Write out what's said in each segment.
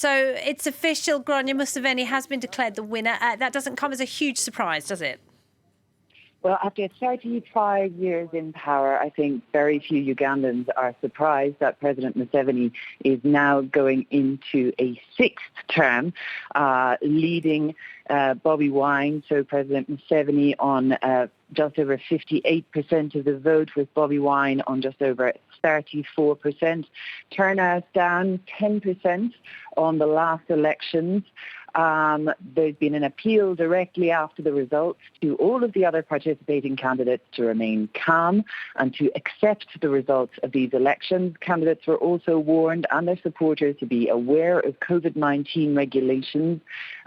So it's official, Grania Museveni has been declared the winner. That doesn't come as a huge surprise, does it? Well, after 35 years in power, I think very few Ugandans are surprised that President Museveni is now going into a sixth term, leading Bobi Wine, so President Museveni on just over 58% of the vote, with Bobi Wine on just over 34%. Turnout down 10% on the last elections. There's been an appeal directly after the results to all of the other participating candidates to remain calm and to accept the results of these elections. Candidates were also warned, and their supporters, to be aware of COVID-19 regulations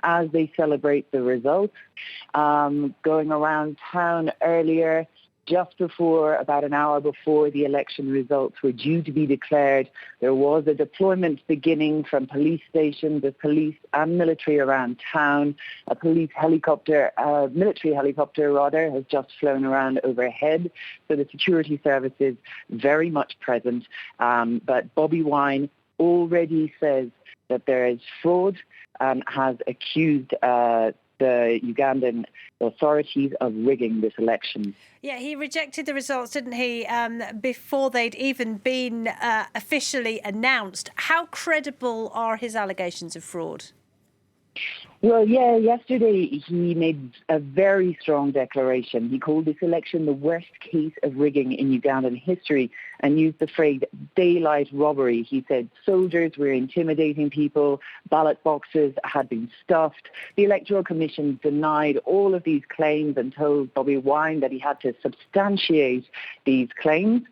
as they celebrate the results. Going around town earlier, just before, about an hour before the election results were due to be declared, there was a deployment beginning from police stations of police and military around town. A military helicopter has just flown around overhead. So the security services very much present. But Bobi Wine already says that there is fraud and has accused the Ugandan authorities of rigging this election. Yeah, he rejected the results, didn't he, before they'd even been officially announced. How credible are his allegations of fraud? Well, yeah, yesterday he made a very strong declaration. He called this election the worst case of rigging in Ugandan history and used the phrase daylight robbery. He said soldiers were intimidating people, ballot boxes had been stuffed. The Electoral Commission denied all of these claims and told Bobi Wine that he had to substantiate these claims.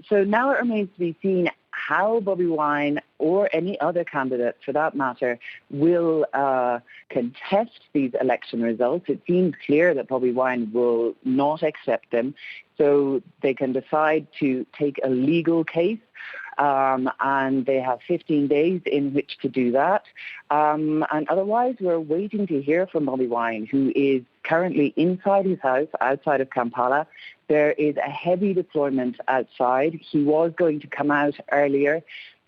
So now it remains to be seen how Bobi Wine, or any other candidate for that matter, will contest these election results. It seems clear that Bobi Wine will not accept them, so they can decide to take a legal case. And they have 15 days in which to do that. And otherwise, we're waiting to hear from Bobi Wine, who is currently inside his house outside of Kampala. There is a heavy deployment outside. He was going to come out earlier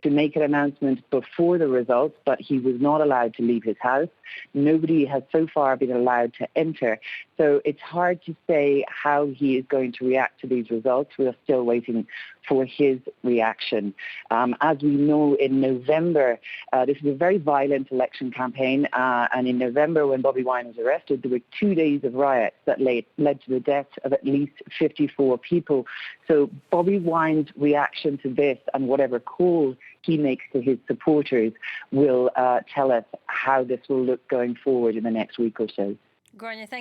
to make an announcement before the results, but he was not allowed to leave his house. Nobody has so far been allowed to enter. So it's hard to say how he is going to react to these results. We are still waiting for his reaction. As we know, in November, this is a very violent election campaign, and in November, when Bobi Wine was arrested, there were 2 days of riots that led to the death of at least 54 people. So Bobi Wine's reaction to this, and whatever call he makes to his supporters, will tell us how this will look going forward in the next week or so. Grania,